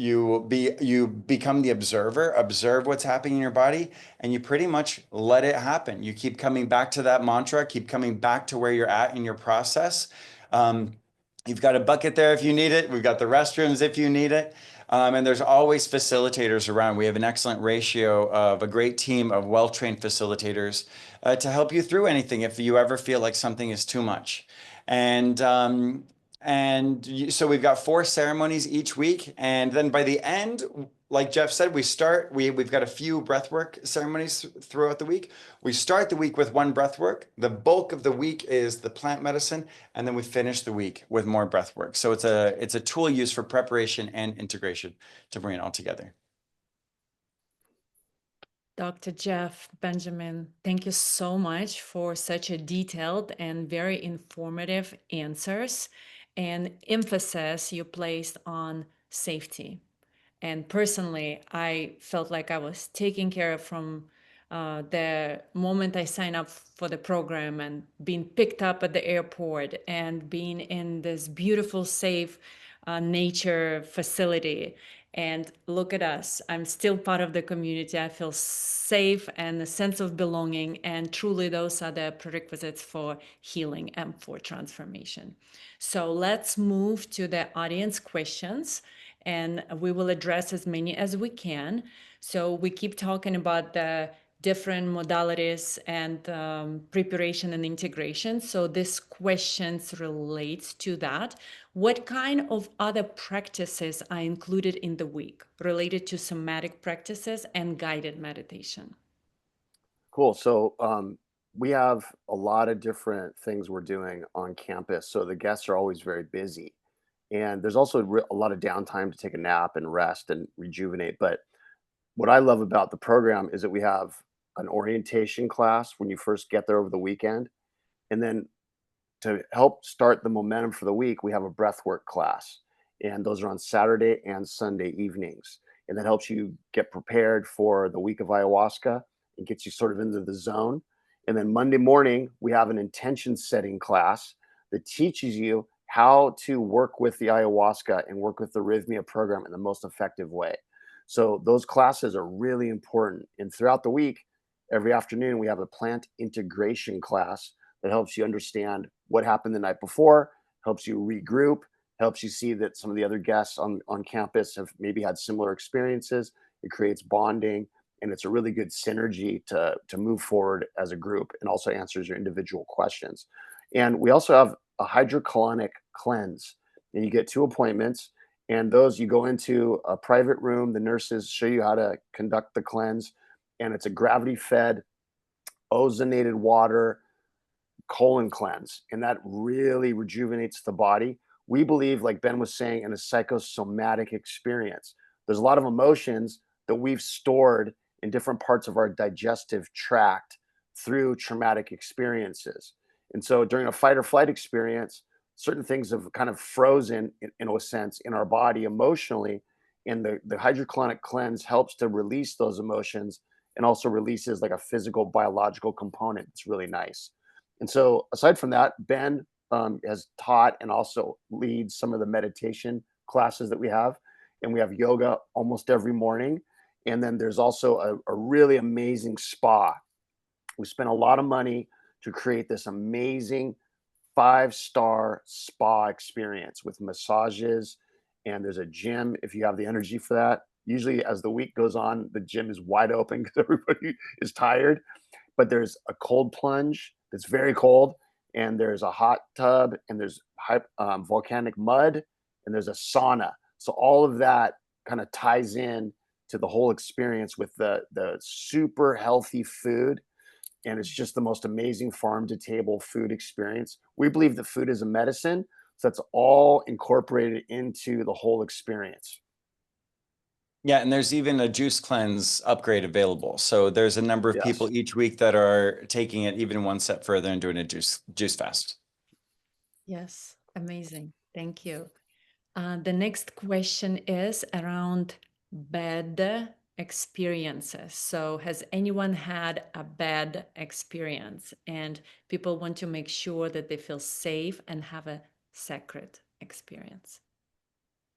become the observer, observe what's happening in your body, and you pretty much let it happen. You keep coming back to that mantra, keep coming back to where you're at in your process. You've got a bucket there if you need it. We've got the restrooms if you need it. And there's always facilitators around. We have an excellent ratio of a great team of well-trained facilitators to help you through anything if you ever feel like something is too much. So we've got 4 ceremonies each week. And then by the end, like Jeff said, we've got a few breathwork ceremonies throughout the week. We start the week with 1 breathwork. The bulk of the week is the plant medicine, and then we finish the week with more breathwork. So it's a tool used for preparation and integration to bring it all together. Dr. Jeff Benjamin, thank you so much for such a detailed and very informative answers and emphasis you placed on safety. And personally, I felt like I was taken care of from the moment I signed up for the program and being picked up at the airport and being in this beautiful, safe nature facility. And look at us, I'm still part of the community. I feel safe and a sense of belonging. And truly, those are the prerequisites for healing and for transformation. So let's move to the audience questions, and we will address as many as we can. So we keep talking about the different modalities and preparation and integration. So this questions relates to that. What kind of other practices are included in the week related to somatic practices and guided meditation? Cool. So we have a lot of different things we're doing on campus. So the guests are always very busy. And there's also a lot of downtime to take a nap and rest and rejuvenate. But what I love about the program is that we have an orientation class when you first get there over the weekend. And then to help start the momentum for the week, we have a breathwork class. And those are on Saturday and Sunday evenings. And that helps you get prepared for the week of ayahuasca and gets you sort of into the zone. And then Monday morning, we have an intention setting class that teaches you how to work with the ayahuasca and work with the Rythmia program in the most effective way. So those classes are really important. And throughout the week, every afternoon, we have a plant integration class that helps you understand what happened the night before, helps you regroup, helps you see that some of the other guests on campus have maybe had similar experiences. It creates bonding, and it's a really good synergy to move forward as a group, and also answers your individual questions. And we also have a hydrocolonic cleanse, and you get 2 appointments, and those you go into a private room. The nurses show you how to conduct the cleanse, and it's a gravity fed ozonated water colon cleanse, and that really rejuvenates the body. We believe, like Ben was saying, in a psychosomatic experience. There's a lot of emotions that we've stored in different parts of our digestive tract through traumatic experiences. And so during a fight or flight experience, certain things have kind of frozen in a sense in our body emotionally. And the hydrocolonic cleanse helps to release those emotions and also releases like a physical biological component. It's really nice. And so aside from that, Ben has taught and also leads some of the meditation classes that we have. And we have yoga almost every morning. And then there's also a really amazing spa. We spent a lot of money to create this amazing 5-star spa experience with massages, and there's a gym if you have the energy for that. Usually, as the week goes on, the gym is wide open because everybody is tired. But there's a cold plunge that's very cold, and there's a hot tub, and there's volcanic mud, and there's a sauna. So all of that kind of ties in to the whole experience with the super healthy food, and it's just the most amazing farm to table food experience. We believe that food is a medicine, so that's all incorporated into the whole experience. Yeah, and there's even a juice cleanse upgrade available. So there's a number of Yes. people each week that are taking it even one step further and doing a juice fast. Yes, amazing. Thank you. The next question is around bad experiences. So, has anyone had a bad experience? And people want to make sure that they feel safe and have a sacred experience.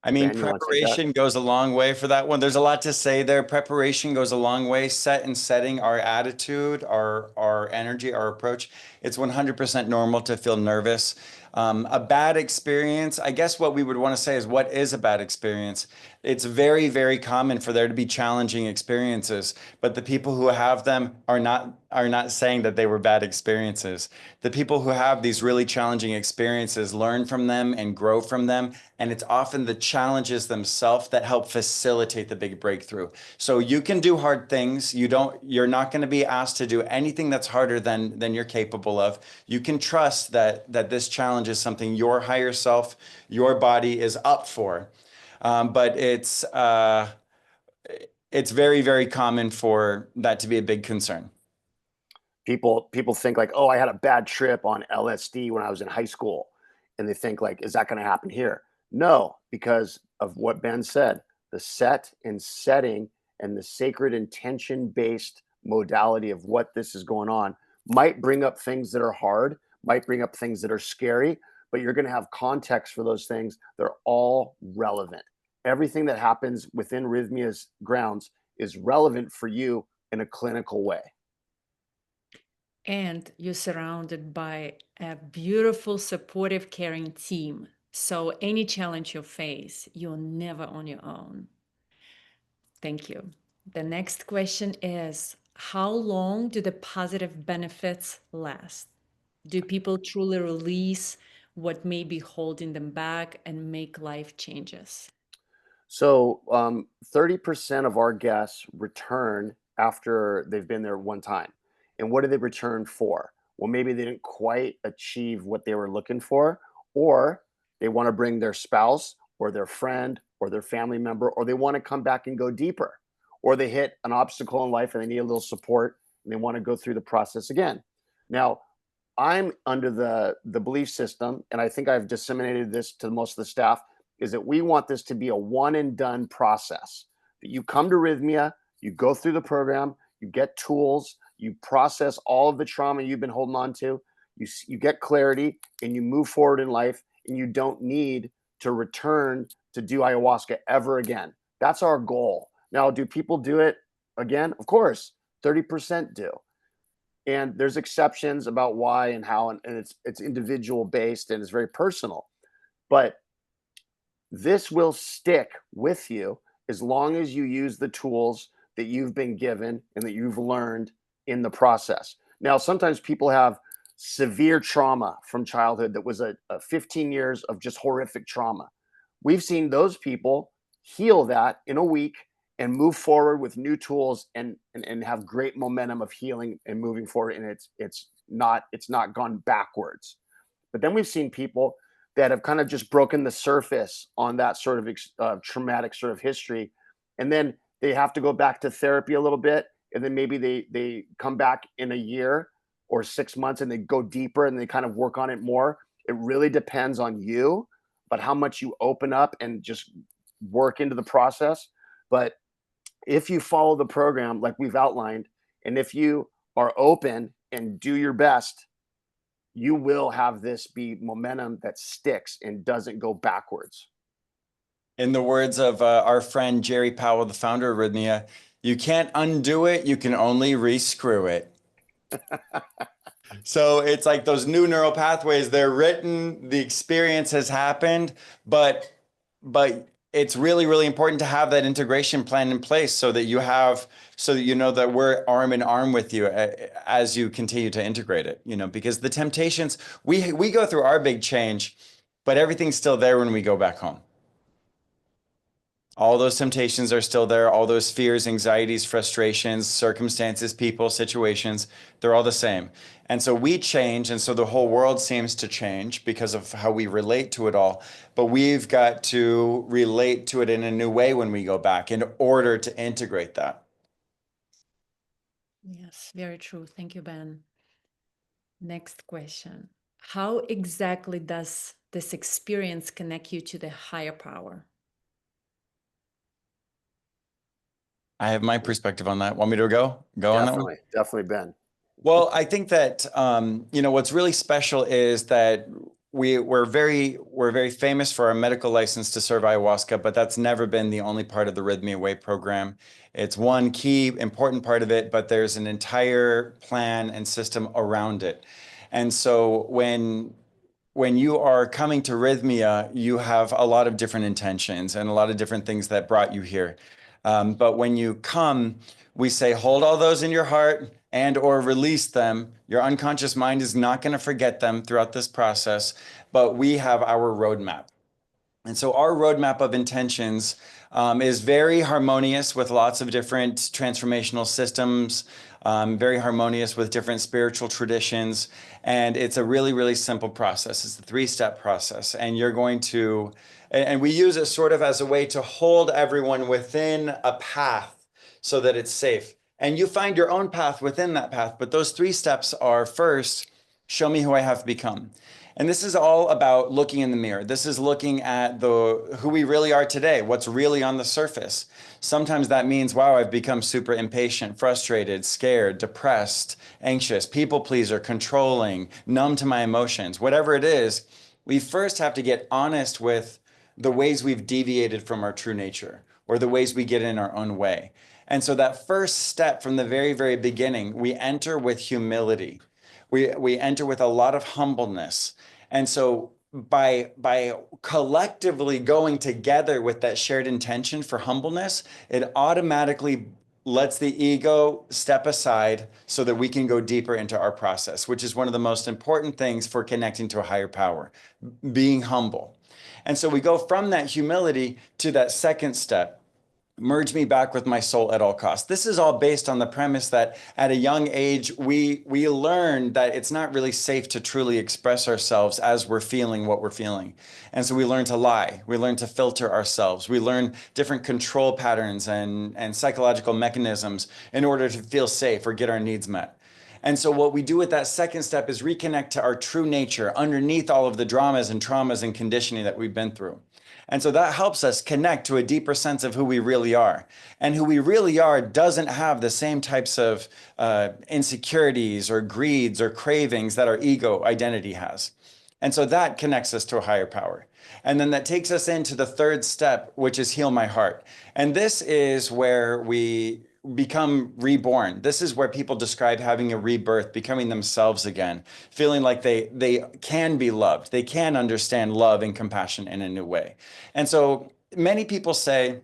I mean, Ben, you want to take that? preparation goes a long way for that one. There's a lot to say there. Preparation goes a long way. Set and setting, our attitude, our energy, our approach. It's 100% normal to feel nervous. A bad experience, I guess what we would want to say is, what is a bad experience? It's very, very common for there to be challenging experiences, but the people who have them are not saying that they were bad experiences. The people who have these really challenging experiences learn from them and grow from them, and it's often the challenges themselves that help facilitate the big breakthrough. So you can do hard things. You're not going to be asked to do anything that's harder than you're capable of. You can trust that this challenge is something your higher self, your body is up for. But it's very, very common for that to be a big concern. People think like, oh, I had a bad trip on LSD when I was in high school, and they think like, is that going to happen here? No, because of what Ben said, the set and setting and the sacred intention based modality of what this is going on might bring up things that are hard, might bring up things that are scary, but you're going to have context for those things. They're all relevant. Everything that happens within Rythmia's grounds is relevant for you in a clinical way. And you're surrounded by a beautiful, supportive, caring team. So, any challenge you face, you're never on your own. Thank you. The next question is, how long do the positive benefits last? Do people truly release what may be holding them back and make life changes? So 30% of our guests return after they've been there one time. And what do they return for? Well, maybe they didn't quite achieve what they were looking for, or they want to bring their spouse or their friend or their family member, or they want to come back and go deeper, or they hit an obstacle in life and they need a little support and they want to go through the process again. Now, I'm under the belief system, and I think I've disseminated this to most of the staff, is that we want this to be a one and done process. That you come to Rythmia, you go through the program, you get tools, you process all of the trauma you've been holding on to, you get clarity, and you move forward in life, and you don't need to return to do ayahuasca ever again. That's our goal. Now, do people do it again? Of course, 30% do. And there's exceptions about why and how, and it's individual based and it's very personal. But this will stick with you as long as you use the tools that you've been given and that you've learned in the process. Now, sometimes people have severe trauma from childhood that was a 15 years of just horrific trauma. We've seen those people heal that in a week and move forward with new tools and have great momentum of healing and moving forward, and it's not gone backwards. But then we've seen people that have kind of just broken the surface on that sort of traumatic sort of history, and then they have to go back to therapy a little bit, and then maybe they come back in a year or 6 months and they go deeper and they kind of work on it more. It really depends on you, but how much you open up and just work into the process. But if you follow the program like we've outlined, and if you are open and do your best, you will have this be momentum that sticks and doesn't go backwards. In the words of our friend Jerry Powell, the founder of Rythmia, you can't undo it, you can only re-screw it. So it's like those new neural pathways, they're written, the experience has happened, but it's really, really important to have that integration plan in place so that you know that we're arm in arm with you as you continue to integrate it, because the temptations, we go through our big change, but everything's still there when we go back home. All those temptations are still there. All those fears, anxieties, frustrations, circumstances, people, situations, they're all the same. And so we change. And so the whole world seems to change because of how we relate to it all. But we've got to relate to it in a new way when we go back in order to integrate that. Yes, very true. Thank you, Ben. Next question. How exactly does this experience connect you to the higher power? I have my perspective on that. Want me to go on that one? Definitely, Ben. Well, I think that what's really special is that we're very famous for our medical license to serve ayahuasca, but that's never been the only part of the Rythmia Way program. It's one key important part of it, but there's an entire plan and system around it. And so when you are coming to Rythmia, you have a lot of different intentions and a lot of different things that brought you here. But when you come, we say, hold all those in your heart and or release them. Your unconscious mind is not going to forget them throughout this process, but we have our roadmap. And so our roadmap of intentions is very harmonious with lots of different transformational systems, very harmonious with different spiritual traditions. And it's a really, really simple process. It's a 3-step process. And you're going to, and we use it sort of as a way to hold everyone within a path so that it's safe. And you find your own path within that path. But those 3 steps are, first, show me who I have become. And this is all about looking in the mirror. This is looking at who we really are today, what's really on the surface. Sometimes that means, wow, I've become super impatient, frustrated, scared, depressed, anxious, people pleaser, controlling, numb to my emotions. Whatever it is, we first have to get honest with the ways we've deviated from our true nature or the ways we get in our own way. And so that first step from the very, very beginning, we enter with humility. We enter with a lot of humbleness. And so by collectively going together with that shared intention for humbleness, it automatically lets the ego step aside so that we can go deeper into our process, which is one of the most important things for connecting to a higher power, being humble. And so we go from that humility to that second step, merge me back with my soul at all costs. This is all based on the premise that at a young age, we learn that it's not really safe to truly express ourselves as we're feeling what we're feeling. And so we learn to lie. We learn to filter ourselves. We learn different control patterns and psychological mechanisms in order to feel safe or get our needs met. And so what we do with that second step is reconnect to our true nature underneath all of the dramas and traumas and conditioning that we've been through. And so that helps us connect to a deeper sense of who we really are. And who we really are doesn't have the same types of insecurities or greeds or cravings that our ego identity has. And so that connects us to a higher power. And then that takes us into the third step, which is heal my heart. And this is where we become reborn. This is where people describe having a rebirth, becoming themselves again, feeling like they can be loved. They can understand love and compassion in a new way. And so many people say,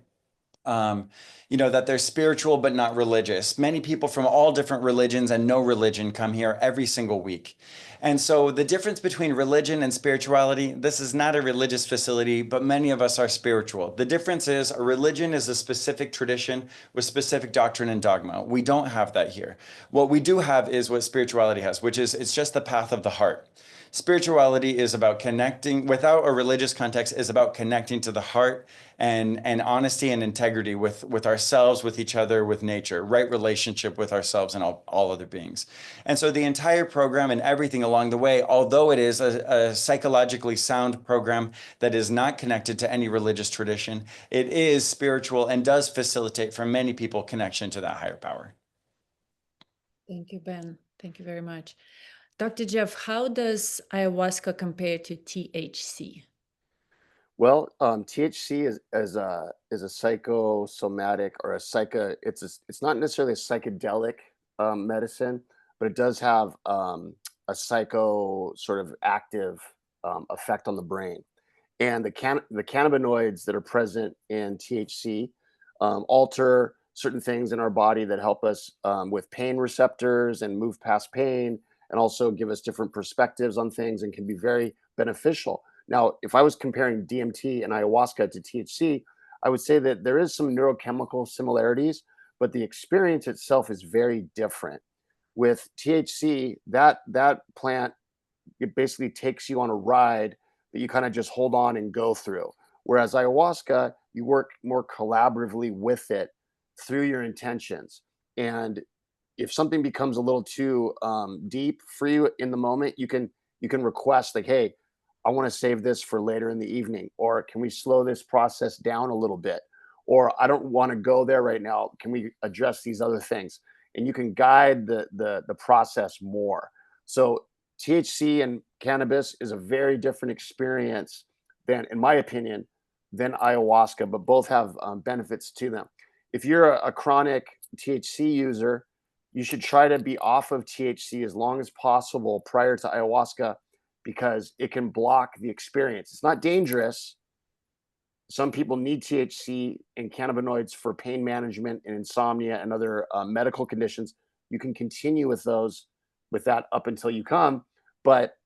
that they're spiritual but not religious. Many people from all different religions and no religion come here every single week. And so the difference between religion and spirituality, this is not a religious facility, but many of us are spiritual. The difference is a religion is a specific tradition with specific doctrine and dogma. We don't have that here. What we do have is what spirituality has, which is it's just the path of the heart. Spirituality is about connecting, without a religious context, is about connecting to the heart and honesty and integrity with ourselves, with each other, with nature, right relationship with ourselves and all other beings. And so the entire program and everything along the way, although it is a psychologically sound program that is not connected to any religious tradition, it is spiritual and does facilitate for many people connection to that higher power. Thank you, Ben. Thank you very much. Dr. Jeff, how does ayahuasca compare to THC? Well, THC is a psychosomatic or it's not necessarily a psychedelic medicine, but it does have a psycho sort of active effect on the brain. And the cannabinoids that are present in THC alter certain things in our body that help us with pain receptors and move past pain, and also give us different perspectives on things and can be very beneficial. Now, if I was comparing DMT and ayahuasca to THC, I would say that there is some neurochemical similarities, but the experience itself is very different. With THC, that plant, it basically takes you on a ride that you kind of just hold on and go through. Whereas ayahuasca, you work more collaboratively with it through your intentions. And if something becomes a little too deep for you in the moment, you can request like, hey, I want to save this for later in the evening, or can we slow this process down a little bit? Or I don't want to go there right now. Can we address these other things? And you can guide the process more. So THC and cannabis is a very different experience than, in my opinion, than ayahuasca, but both have benefits to them. If you're a chronic THC user, you should try to be off of THC as long as possible prior to ayahuasca because it can block the experience. It's not dangerous. Some people need THC and cannabinoids for pain management and insomnia and other medical conditions. You can continue with those with that up until you come, but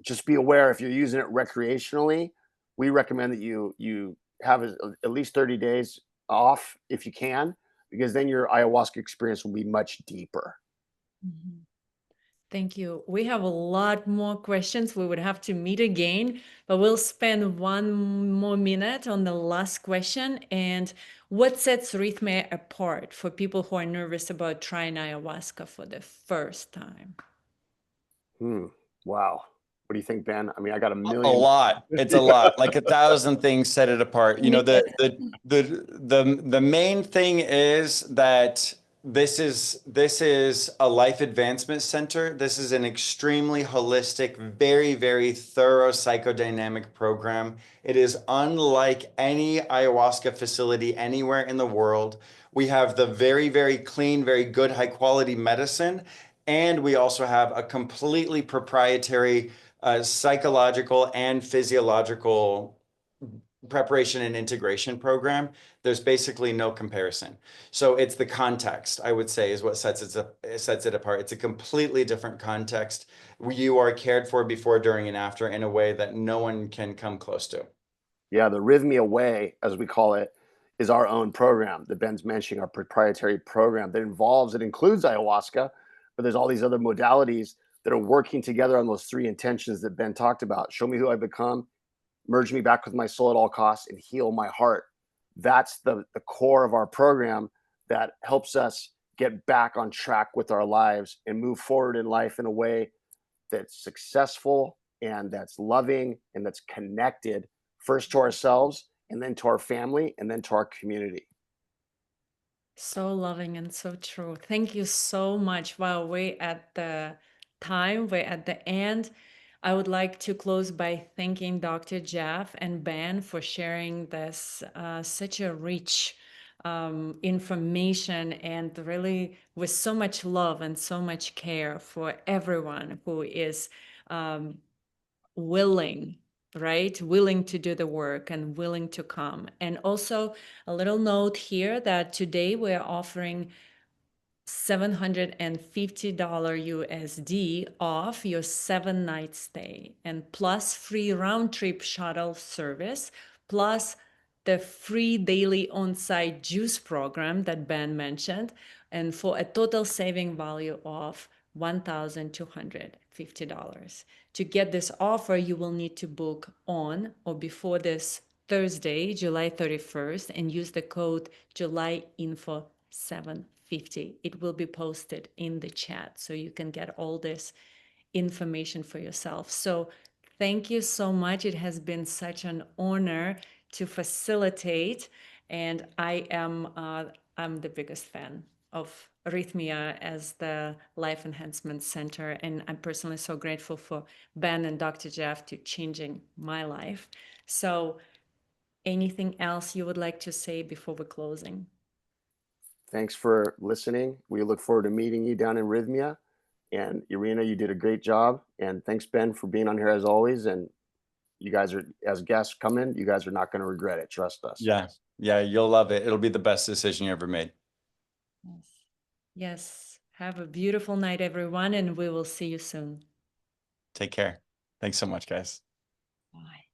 just be aware if you're using it recreationally, we recommend that you have at least 30 days off if you can, because then your ayahuasca experience will be much deeper. Mhm. Thank you. We have a lot more questions. We would have to meet again, but we'll spend one more minute on the last question. And what sets Rythmia apart for people who are nervous about trying ayahuasca for the first time? Wow. What do you think, Ben? I mean, I got a A million. lot. It's a lot. Like 1,000 things set it apart. You know, Me- the main thing is that this is a life advancement center. This is an extremely holistic, very, very thorough psychodynamic program. It is unlike any ayahuasca facility anywhere in the world. We have the very, very clean, very good, high quality medicine. And we also have a completely proprietary psychological and physiological preparation and integration program. There's basically no comparison. So it's the context, I would say, is what sets it apart. It's a completely different context. You are cared for before, during, and after in a way that no one can come close to. Yeah, the Rythmia Way, as we call it, is our own program that Ben's mentioning, our proprietary program that it includes ayahuasca, but there's all these other modalities that are working together on those three intentions that Ben talked about. Show me who I become, merge me back with my soul at all costs, and heal my heart. That's the core of our program that helps us get back on track with our lives and move forward in life in a way that's successful and that's loving and that's connected first to ourselves and then to our family and then to our community. So loving and so true. Thank you so much. Wow, we're at the time, we're at the end. I would like to close by thanking Dr. Jeff and Ben for sharing this such a rich information and really with so much love and so much care for everyone who is um, willing, right? Willing to do the work and willing to come. And also, a little note here that today we're offering $750 USD off your 7-night stay, and plus free round trip shuttle service, plus the free daily on-site juice program that Ben mentioned, and for a total saving value of $1,250. To get this offer, you will need to book on or before this Thursday, July 31st, and use the code JulyInfo750. It will be posted in the chat so you can get all this information for yourself. So thank you so much. It has been such an honor to facilitate, and I'm the biggest fan of Rythmia as the Life Enhancement Center, and I'm personally so grateful for Ben and Dr. Jeff to changing my life. So anything else you would like to say before we're closing? Thanks for listening. We look forward to meeting you down in Rythmia. And Irina, you did a great job. And thanks, Ben, for being on here as always. And you guys are, as guests come in, you guys are not going to regret it. Trust us. Yeah. Yeah. You'll love it. It'll be the best decision you ever made. Yes. Yes. Have a beautiful night, everyone, and we will see you soon. Take care. Thanks so much, guys. Bye.